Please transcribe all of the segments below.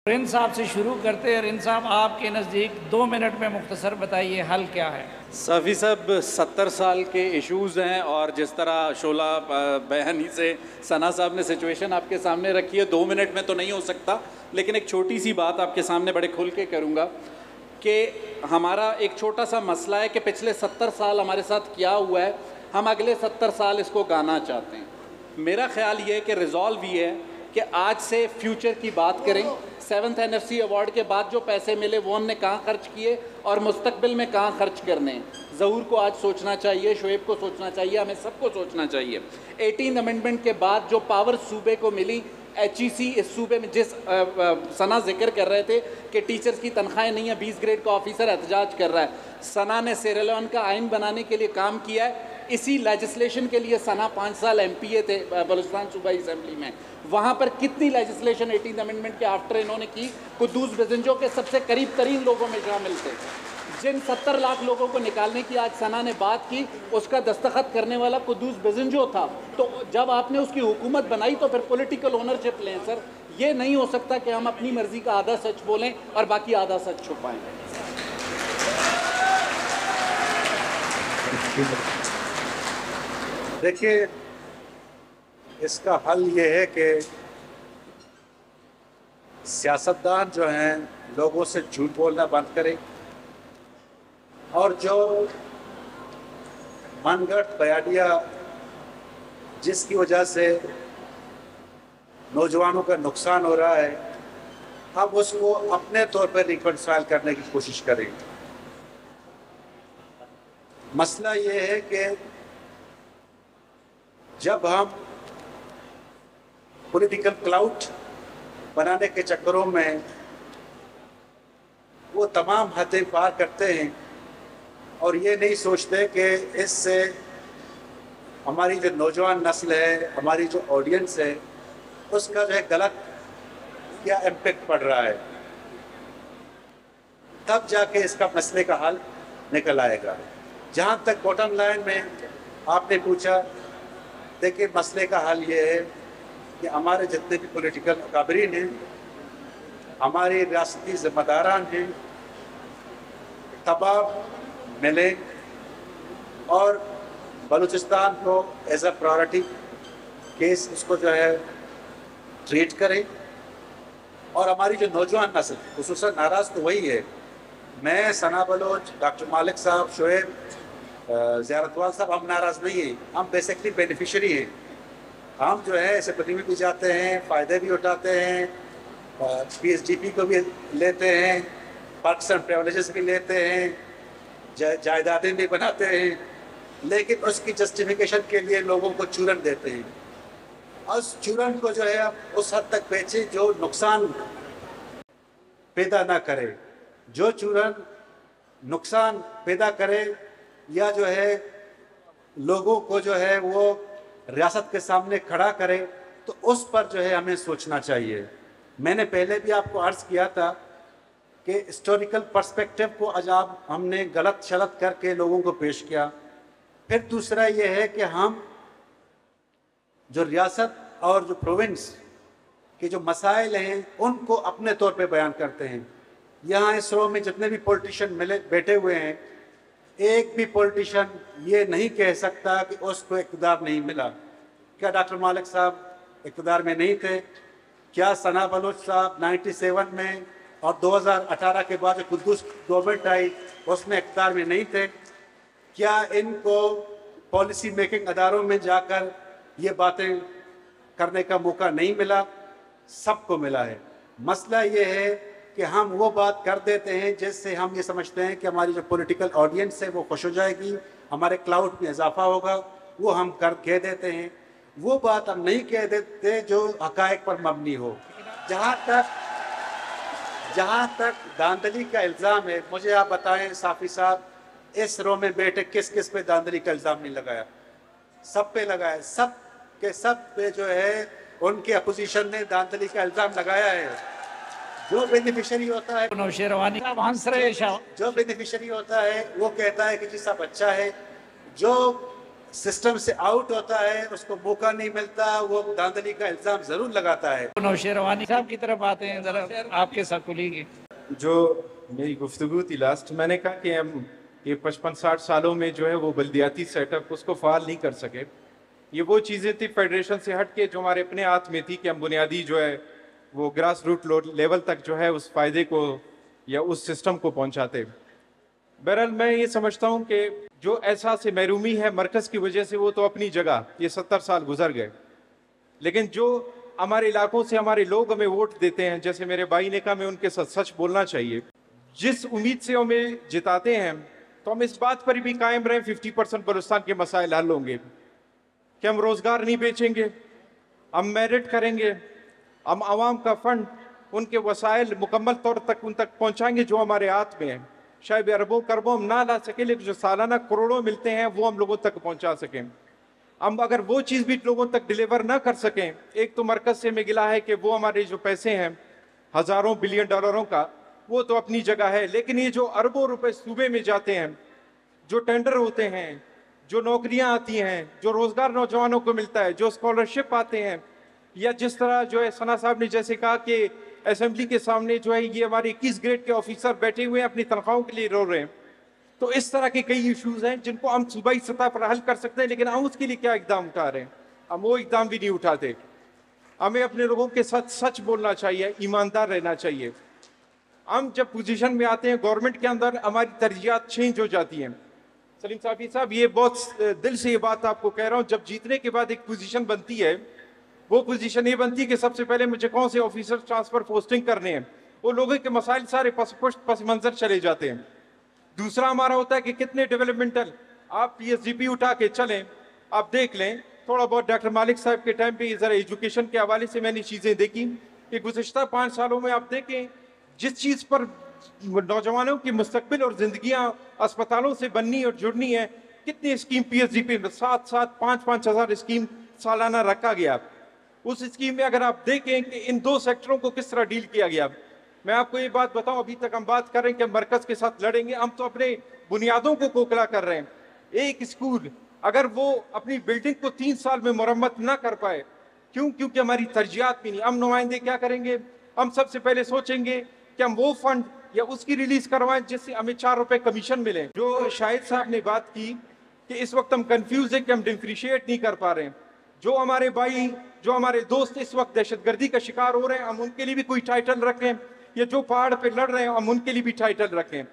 रिन साहब से शुरू करते हैं। रिन साहब, आपके नज़दीक 2 मिनट में मुख्तसर बताइए हल क्या है। सफ़ी साहब, 70 साल के इश्यूज़ हैं और जिस तरह शोला बयानी से सना साहब ने सिचुएशन आपके सामने रखी है, 2 मिनट में तो नहीं हो सकता, लेकिन एक छोटी सी बात आपके सामने बड़े खुल के करूँगा कि हमारा एक छोटा सा मसला है कि पिछले 70 साल हमारे साथ क्या हुआ है, हम अगले 70 साल इसको गाना चाहते हैं। मेरा ख्याल ये है कि रिजॉल्व ये है कि आज से फ्यूचर की बात करें। 7th NFC अवार्ड के बाद जो पैसे मिले वो हमने कहाँ खर्च किए और मुस्तकबिल में कहाँ खर्च करने हैं। ज़हूर को आज सोचना चाहिए, शोएब को सोचना चाहिए, हमें सबको सोचना चाहिए। 18th अमेंडमेंट के बाद जो पावर सूबे को मिली, HEC इस सूबे में जिस सना जिक्र कर रहे थे कि टीचर्स की तनख्वाहें नहीं है, 20 ग्रेड का ऑफिसर एहतजाज कर रहा है, सना ने सेरेलॉन का आइन बनाने के लिए काम किया है। इसी लेजिस्लेशन के लिए सना 5 साल MPA थे बलूचिस्तान सूबाई असम्बली में। वहाँ पर कितनी लेजिस्लेशन 18th अमेंडमेंट के आफ्टर इन्होंने की। कुद्दूस बेजंजो के सबसे करीब तरीन लोगों में शामिल थे। जिन 70 लाख लोगों को निकालने की आज सना ने बात की, उसका दस्तखत करने वाला कुद्दूस बेजंजो था। तो जब आपने उसकी हुकूमत बनाई तो फिर पॉलिटिकल ओनरशिप लें सर। ये नहीं हो सकता कि हम अपनी मर्जी का आधा सच बोलें और बाकी आधा सच छुपाएं। देखिए, इसका हल ये है कि सियासतदान जो हैं लोगों से झूठ बोलना बंद करें और जो मनगढ़ंत बयानिया जिसकी वजह से नौजवानों का नुकसान हो रहा है, हम उसको अपने तौर पर रिकंसाइल करने की कोशिश करें। मसला ये है कि जब हम पॉलिटिकल क्लाउड बनाने के चक्करों में वो तमाम हदें पार करते हैं और ये नहीं सोचते कि इससे हमारी जो नौजवान नस्ल है, हमारी जो ऑडियंस है, उसका जो है गलत क्या इम्पैक्ट पड़ रहा है, तब जाके इसका मसले का हल निकल आएगा। जहाँ तक बॉटम लाइन में आपने पूछा, देखिए मसले का हल ये है कि हमारे जितने भी पॉलिटिकल अकाबरीन हैं, हमारी रियासती ज़िम्मेदारान हैं, तबाह मिले और बलूचिस्तान को एज अ प्रायोरिटी केस उसको जो है ट्रीट करें। और हमारी जो नौजवान नस्ल, खुसूसन नाराज़ तो वही है, मैं, सना बलोच, डॉक्टर मालिक साहब, शोएब, ज़ियारतवाल साहब, हम नाराज़ नहीं हैं, हम बेसिकली बेनिफिशरी हैं। हम जो है इसे प्रतिनिधि भी जाते हैं, फ़ायदे भी उठाते हैं, PSDP को भी लेते हैं, पर्क्स एंड प्रिविलेजेस भी लेते हैं, जायदादें भी बनाते हैं, लेकिन उसकी जस्टिफिकेशन के लिए लोगों को चूरन देते हैं। और उस चूरन को जो है आप उस हद तक बेचें जो नुकसान पैदा ना करे। जो चूरन नुकसान पैदा करे या जो है लोगों को जो है वो रियासत के सामने खड़ा करे, तो उस पर जो है हमें सोचना चाहिए। मैंने पहले भी आपको अर्ज़ किया था कि हिस्टोरिकल पर्सपेक्टिव को आज आप हमने गलत शलत करके लोगों को पेश किया। फिर दूसरा ये है कि हम जो रियासत और जो प्रोविंस के जो मसाइल हैं उनको अपने तौर पे बयान करते हैं। यहाँ इस रो में जितने भी पॉलिटिशियन मिले बैठे हुए हैं, एक भी पॉलिटिशियन ये नहीं कह सकता कि उसको इक़्तिदार नहीं मिला। क्या डॉक्टर मालिक साहब इक़्तिदार में नहीं थे? क्या सना बलोच साहब 97 में और 2018 के बाद जो कुद्दूस गवर्नमेंट आई उसमें इक़्तिदार में नहीं थे? क्या इनको पॉलिसी मेकिंग अदारों में जाकर ये बातें करने का मौका नहीं मिला? सबको मिला है। मसला ये है कि हम वो बात कर देते हैं जिससे हम ये समझते हैं कि हमारी जो पॉलिटिकल ऑडियंस है वो खुश हो जाएगी, हमारे क्लाउड में इजाफा होगा, वो हम कह देते हैं। वो बात हम नहीं कह देते जो हकायक पर मबनी हो। जहाँ तक धांधली का इल्ज़ाम है, मुझे आप बताएं साफ़ी साहब, इस रो में बैठे किस किस पे धांधली का इल्ज़ाम नहीं लगाया? सब पे लगाया। सब के सब पे जो है उनके अपोजिशन ने धांधली का इल्ज़ाम लगाया है। जो बेनिफिशियरी होता है, जो बेनिफिशियरी होता है वो कहता है कि जी सब अच्छा है। जो सिस्टम से आउट होता है, उसको मौका नहीं मिलता, वो धांधली का इल्जाम जरूर लगाता है। नौशेरवानी साहब की तरफ आते हैं, जरा आपके साथ कुलीगी। जो मेरी गुफ्तगू थी लास्ट, मैंने कहा कि हम ये 55-60 सालों में जो है वो बल्दियाती सेटअप उसको फाल नहीं कर सके। ये वो चीज़ें थी फेडरेशन से हट के जो हमारे अपने हाथ में थी कि हम बुनियादी जो है वो ग्रास रूट लेवल तक जो है उस फायदे को या उस सिस्टम को पहुंचाते। बहरहाल मैं ये समझता हूँ कि जो एहसास महरूमी है मरकज़ की वजह से, वो तो अपनी जगह, ये 70 साल गुजर गए, लेकिन जो हमारे इलाकों से हमारे लोग हमें वोट देते हैं, जैसे मेरे भाई ने कहा, हमें उनके साथ सच बोलना चाहिए। जिस उम्मीद से हमें जिताते हैं तो हम इस बात पर भी कायम रहें 50% बलूचिस्तान के मसाइल हल होंगे, कि हम रोज़गार नहीं बेचेंगे, हम मेरिट करेंगे, हम आवाम का फंड, उनके वसाइल मुकम्मल तौर तक उन तक पहुँचाएंगे जो हमारे हाथ में है। शायद अरबों करबों हम ना ला सके, लेकिन जो सालाना करोड़ों मिलते हैं वो हम लोगों तक पहुँचा सकें। हम अगर वो चीज़ भी लोगों तक डिलीवर ना कर सकें, एक तो मरकज़ से हमें गिला है कि वो हमारे जो पैसे हैं हज़ारों बिलियन डॉलरों का, वो तो अपनी जगह है, लेकिन ये जो अरबों रुपए सूबे में जाते हैं, जो टेंडर होते हैं, जो नौकरियां आती हैं, जो रोज़गार नौजवानों को मिलता है, जो स्कॉलरशिप आते हैं, या जिस तरह जो है सना साहब ने जैसे कहा कि असेंबली के सामने जो है ये हमारे 21 ग्रेड के ऑफिसर बैठे हुए हैं अपनी तनख्वाहों के लिए रो रहे हैं। तो इस तरह के कई इश्यूज हैं जिनको हम सूबाई सतह पर हल कर सकते हैं, लेकिन हम उसके लिए क्या इकदाम उठा रहे हैं? हम वो इकदाम भी नहीं उठाते। हमें अपने लोगों के साथ सच बोलना चाहिए, ईमानदार रहना चाहिए। हम जब पोजीशन में आते हैं गवर्नमेंट के अंदर, हमारी तरजीहात चेंज हो जाती हैं। सलीम साहब, ये बहुत दिल से ये बात आपको कह रहा हूँ, जब जीतने के बाद एक पोजीशन बनती है, वो पोजीशन ये बनती है कि सबसे पहले मुझे कौन से ऑफिसर ट्रांसफर पोस्टिंग करने हैं, वो लोगों के मसाइल सारे पस मंजर चले जाते हैं। दूसरा हमारा होता है कि कितने डेवलपमेंटल, आप PSGP उठा के चलें, आप देख लें, थोड़ा बहुत डॉक्टर मालिक साहब के टाइम पे ज़रा एजुकेशन के हवाले से मैंने चीज़ें देखी कि गुज़श्ता 5 सालों में आप देखें जिस चीज़ पर नौजवानों की मुस्तकबिल और ज़िंदगियाँ अस्पतालों से बननी और जुड़नी है, कितनी स्कीम PSGP में 7-7, 5-5 हज़ार स्कीम सालाना रखा गया। उस स्कीम में अगर आप देखें कि इन 2 सेक्टरों को किस तरह डील किया गया। मैं आपको ये बात बताऊं, अभी तक हम बात कर रहे हैं कि मरकज़ के साथ लड़ेंगे, हम तो अपने बुनियादों को खोखला कर रहे हैं। एक स्कूल अगर वो अपनी बिल्डिंग को 3 साल में मुरम्मत ना कर पाए, क्योंकि हमारी तरजीहात भी नहीं। हम नुमाइंदे क्या करेंगे? हम सबसे पहले सोचेंगे कि हम वो फंड या उसकी रिलीज करवाएं जिससे हमें 4 रुपए कमीशन मिले। जो शाहिद साहब ने बात की कि इस वक्त हम कंफ्यूज है कि हम डिफ्रेंशिएट नहीं कर पा रहे हैं। जो हमारे भाई, जो हमारे दोस्त इस वक्त दहशतगर्दी का शिकार हो रहे हैं, हम उनके लिए भी कोई टाइटल रखें, या जो पहाड़ पे लड़ रहे हैं हम उनके लिए भी टाइटल रखें।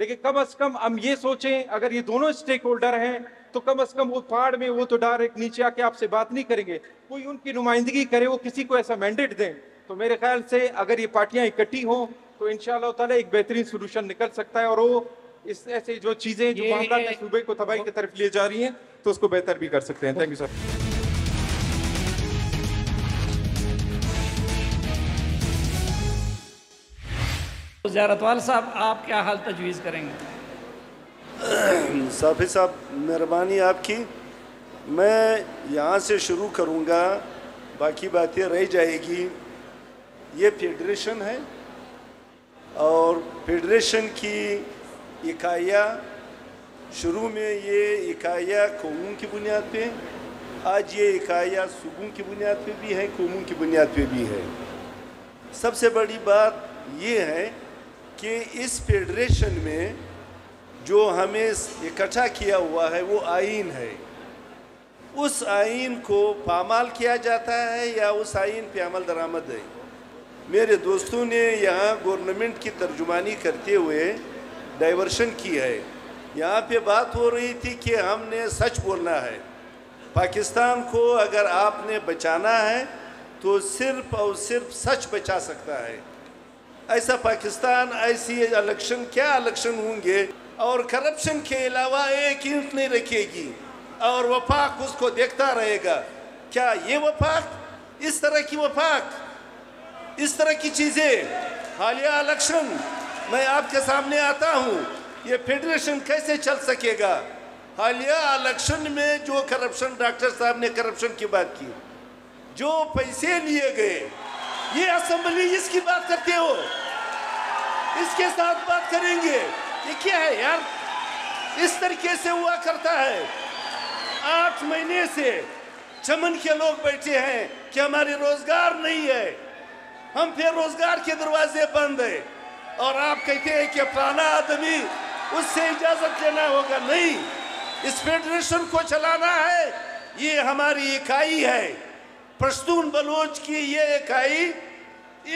लेकिन कम से कम हम ये सोचें, अगर ये दोनों स्टेक होल्डर हैं तो कम से कम वो पहाड़ में, वो तो डायरेक्ट नीचे आके आपसे बात नहीं करेंगे, कोई उनकी नुमाइंदगी करे, वो किसी को ऐसा मैंडेट दें। तो मेरे ख्याल से अगर ये पार्टियां इकट्ठी हों तो इंशाअल्लाह ताला एक बेहतरीन सोल्यूशन निकल सकता है, और वो इस ऐसे जो चीज़ें जो मामला सूबे को तबाही की तरफ ले जा रही हैं तो उसको बेहतर भी कर सकते हैं। Thank you sir. ज़ियारतवाल साहब, आप क्या हाल तजवीज़ करेंगे? साफी साहब, मेहरबानी आपकी। मैं यहाँ से शुरू करूँगा, बाकी बातें रह जाएगी। ये फेडरेशन है और फेडरेशन की इकाइयाँ, शुरू में ये इकाइयाँ कौमों की बुनियाद पे, आज ये इकाइयाँ सूबों की बुनियाद पे भी हैं, कौमों की बुनियाद पे भी है। सबसे बड़ी बात ये है कि इस फेडरेशन में जो हमें इकट्ठा किया हुआ है वो आइन है। उस आइन को पामाल किया जाता है या उस आइन पे अमल दरामद है। मेरे दोस्तों ने यहाँ गवर्नमेंट की तर्जुमानी करते हुए डाइवर्शन की है। यहाँ पे बात हो रही थी कि हमने सच बोलना है। पाकिस्तान को अगर आपने बचाना है तो सिर्फ और सिर्फ सच बचा सकता है। ऐसा पाकिस्तान, ऐसी इलेक्शन, क्या इलेक्शन होंगे और करप्शन के अलावा एक ईंट नहीं रखेगी और वफाक उसको देखता रहेगा। क्या ये वफाक, इस तरह की वफाक, इस तरह की चीज़ें, हालिया इलेक्शन, मैं आपके सामने आता हूँ, ये फेडरेशन कैसे चल सकेगा? हालिया इलेक्शन में जो करप्शन, डॉक्टर साहब ने करप्शन की बात की, जो पैसे लिए गए, ये असेंबली इसकी बात करते हो, इसके साथ बात करेंगे? ये क्या है यार? इस तरीके से हुआ करता है। 8 महीने से चमन के लोग बैठे हैं कि हमारे रोजगार नहीं है, हम फिर रोजगार के दरवाजे बंद है, और आप कहते हैं कि फलाना आदमी उससे इजाजत लेना होगा। नहीं, इस फेडरेशन को चलाना है, ये हमारी इकाई है। पश्तून बलोच की ये इकाई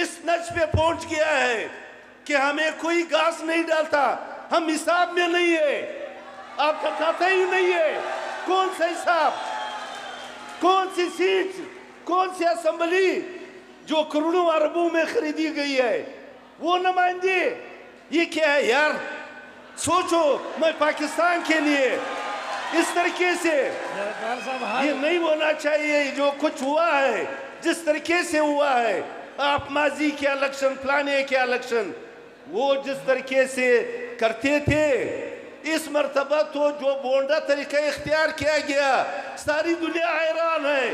इस नच पे पहुंच गया है कि हमें कोई घास नहीं डालता, हम हिसाब में नहीं है, आपका खाता ही नहीं है। कौन सा हिसाब, कौन सी सीट, कौन सी असेंबली जो करोड़ों अरबों में खरीदी गई है, वो नुमाइंदे, ये क्या है यार? सोचो, मैं पाकिस्तान के लिए इस तरीके से ये नहीं होना चाहिए। जो कुछ हुआ है, जिस तरीके से हुआ है, आप माजी के इलेक्शन, फलाने के इलेक्शन, वो जिस तरीके से करते थे, इस मर्तबा तो जो बोंडा तरीका इख्तियार किया गया, सारी दुनिया हैरान है,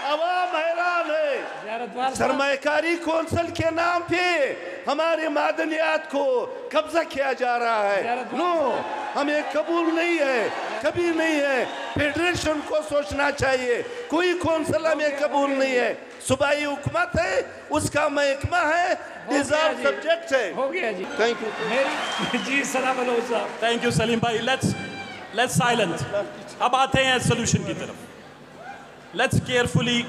अवाम हैरान है। सरमायाकारी कौंसिल के नाम पे हमारे मादनियात को कब्जा किया जा रहा है। नो, हमें कबूल नहीं है, कभी नहीं है। फेडरेशन को सोचना चाहिए, कोई कौंसिल हमें कबूल नहीं है। सूबाई हुकूमत है, उसका महकमा है, डिजर्व सब्जेक्ट है। हो गया जी, थैंक यू। मेरी जी सलाम बलोच साहब। थैंक यू सलीम भाई। Let's silent. अब आते हैं सोल्यूशन की तरफ। Let's carefully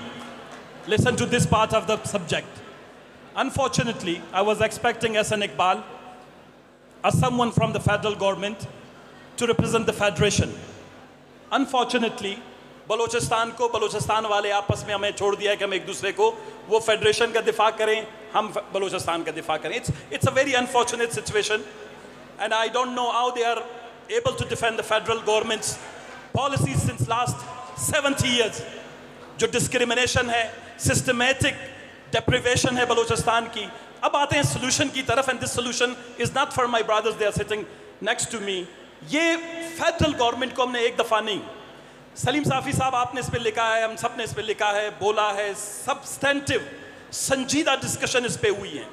listen to this part of the subject. Unfortunately, I was expecting Hasan Iqbal as someone from the federal government to represent the federation. Unfortunately, Balochistan को, बलोचिस्तान वाले आपस में हमें छोड़ दिया है कि हम एक दूसरे को वो फेडरेशन का दिफा करें, हम बलोचिस्तान का दिफा करें. It's a very unfortunate situation, and I don't know how they are able to defend the federal government's policies since last 70 years. जो डिस्क्रिमिनेशन है, सिस्टमेटिक डेप्रिवेशन है बलूचिस्तान की. अब आते हैं सोल्यूशन की तरफ, and this solution is not for my brothers, they are sitting next to me. ये फेडरल गवर्नमेंट को हमने एक दफ़ा नहीं, सलीम साफ़ी साहब आपने इस पर लिखा है, हम सब ने इस पर लिखा है, बोला है, सब्सटेंटिव संजीदा डिस्कशन इस पर हुई है.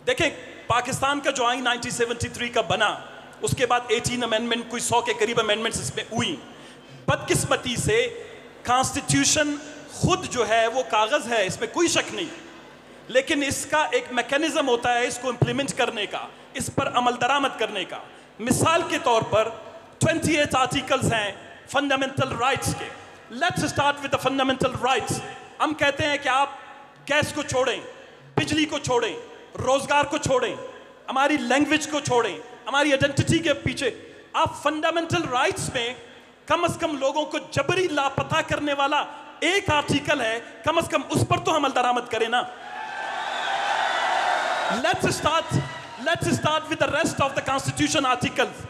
देखें, पाकिस्तान का जो आइन 1973 का बना, उसके बाद 18 अमेंडमेंट, कोई 100 के करीब अमेंडमेंट्स इसमें हुई. बदकिस्मती से कॉन्स्टिट्यूशन खुद जो है वो कागज़ है, इसमें कोई शक नहीं, लेकिन इसका एक मैकेनिज्म होता है इसको इम्प्लीमेंट करने का, इस पर अमल दरामद करने का. मिसाल के तौर पर 28 आर्टिकल्स हैं फंडामेंटल राइट्स के. Let's start with the fundamental rights. हम कहते हैं कि आप गैस को छोड़ें, बिजली को छोड़ें, रोजगार को छोड़ें, हमारी लैंग्वेज को छोड़ें, हमारी आइडेंटिटी के पीछे. आप फंडामेंटल राइट्स में कम से कम लोगों को जबरी लापता करने वाला एक आर्टिकल है, कम से कम उस पर तो अमल दरामद करें ना. Let's start with the rest of the constitution articles.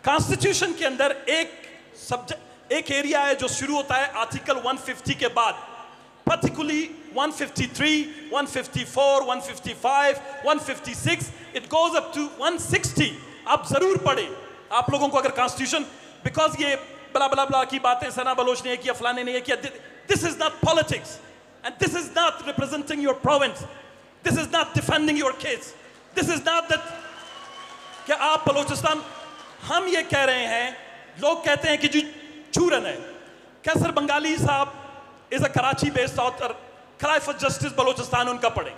Constitution के अंदर एक एरिया है जो शुरू होता है आर्टिकल 150 के बाद, particularly 153, 154, 155, 156, it goes up to 160. आप जरूर पढ़ें. आप लोगों को अगर कॉन्स्टिट्यूशन, बिकॉज ये बला बला बला की बातें सना बलोच ने किया, फलाने ने किया, this is not politics and this is not representing your province, this is not defending your case, this is not that कि आप बलोचिस्तान. हम ये कह रहे हैं, लोग कहते हैं कि जी चूरन है. कैसर बंगाली साहब is a Karachi based author, cry for justice Balochistan, उनका पढ़ें.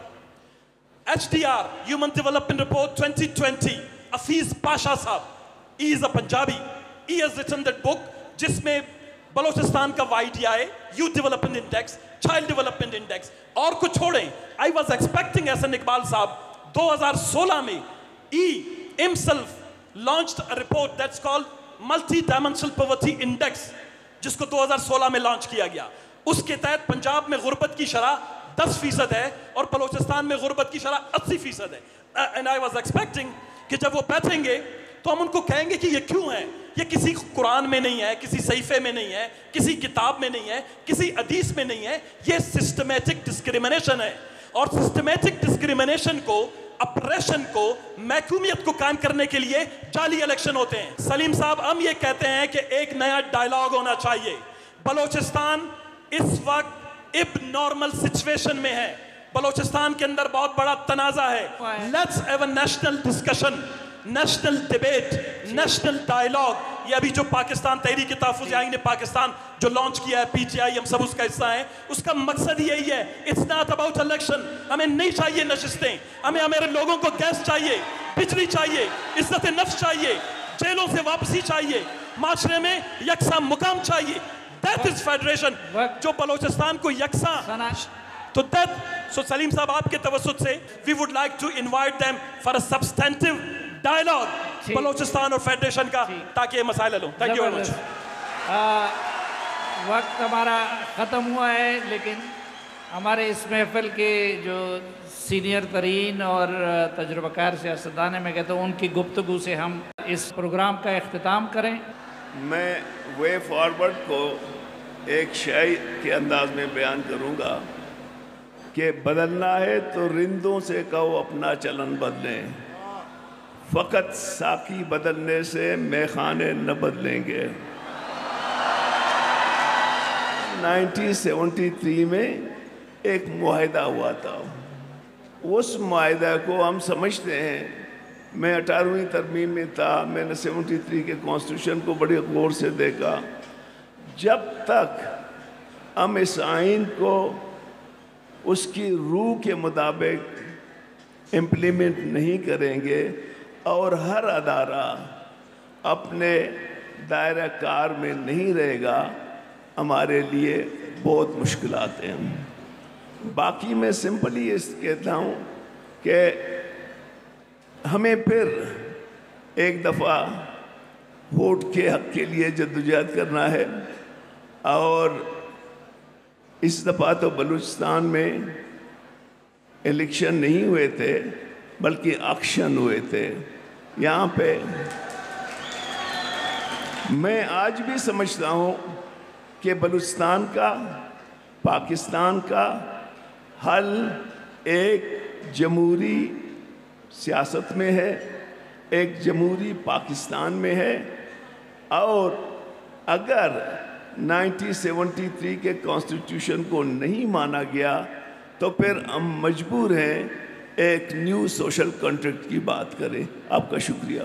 HDR human development report 2020, Hafeez Pasha साहब, he is a Punjabi, he has written that book जिसमें बलोचिस्तान का YDI, youth development index, child development index, और कुछ छोड़ें. I was expecting Hasan Iqbal sahab 2016 में he himself launched a report that's called multi-dimensional poverty index, जिसको 2016 में launch किया गया. उसके तहत पंजाब में गुर्बत की शरह 10% है और बलोचिस्तान में गुर्बत की शरह 80% है. एंड आई वॉज एक्सपेक्टिंग कि जब वो बैठेंगे तो हम उनको कहेंगे कि ये क्यों है, ये किसी कुरान में नहीं है, किसी सहीफे में नहीं है, किसी किताब में नहीं है, किसी हदीस में नहीं है, ये सिस्टमेटिक डिस्क्रिमिनेशन है. और सिस्टमेटिक डिस्क्रिमिनेशन को, अप्रेशन को, महकूमियत को कायम करने के लिए जाली इलेक्शन होते हैं. सलीम साहब, हम ये कहते हैं कि एक नया डायलॉग होना चाहिए. बलोचिस्तान इस वक्त इबनॉर्मल सिचुएशन में है. बलोचिस्तान के अंदर बहुत बड़ा तनाज़ा है. Let's have a national discussion, national debate, national dialogue. ये अभी जो पाकिस्तान तहरीक तहफ़्फ़ुज़ आईन पाकिस्तान जो लॉन्च किया है PTI, हम सब उसका हिस्सा हैं, उसका मकसद यही है, इट्स नॉट अबाउट इलेक्शन। हमें नहीं चाहिए नशिस्तें, हमें हमारे लोगों को गैस चाहिए, बिजली चाहिए, इज्जत नफ्स चाहिए, जेलों से वापसी चाहिए, माशरे में यकसा मुकाम चाहिए। दैट इज फेडरेशन, जो बलोचिस्तान को यकसा। तो दैट, सो सलीम साहब आपके तवज्जुह से we would like to invite them for a substantive dialogue Balochistan और फेडरेशन का, ताकि ये मसाइल लो। Thank you very much. वक्त हमारा ख़त्म हुआ है, लेकिन हमारे इस महफिल के जो सीनियर तरीन और तजुर्बाकार सियासतदान मैं कहता हूँ उनकी गुफ्तगू से हम इस प्रोग्राम का इख्तिताम करें। मैं वे फॉरवर्ड को एक शायरी के अंदाज में बयान करूँगा कि बदलना है तो रिंदों से कहो अपना चलन बदलें, फ़कत साकी बदलने से मैखाने न बदलेंगे। 1973 में एक मुआहदा हुआ था, उस मुआहदा को हम समझते हैं, मैं 18वीं तरमीम में था, मैंने 73 के कॉन्स्टिट्यूशन को बड़े गौर से देखा। जब तक हम इस आइन को उसकी रूह के मुताबिक इम्प्लीमेंट नहीं करेंगे और हर अदारा अपने दायरा कार में नहीं रहेगा, हमारे लिए बहुत मुश्किलात हैं। बाकी मैं सिंपली ये कहता हूँ कि हमें फिर एक दफ़ा वोट के हक़ के लिए जद्दोजहद करना है, और इस दफ़ा तो बलूचिस्तान में इलेक्शन नहीं हुए थे बल्कि एक्शन हुए थे। यहाँ पे मैं आज भी समझता हूँ कि बलूचिस्तान का, पाकिस्तान का हल एक जमहूरी सियासत में है, एक जमहूरी पाकिस्तान में है, और अगर 1973 के कॉन्स्टिट्यूशन को नहीं माना गया तो फिर हम मजबूर हैं एक न्यू सोशल कॉन्ट्रैक्ट की बात करें। आपका शुक्रिया।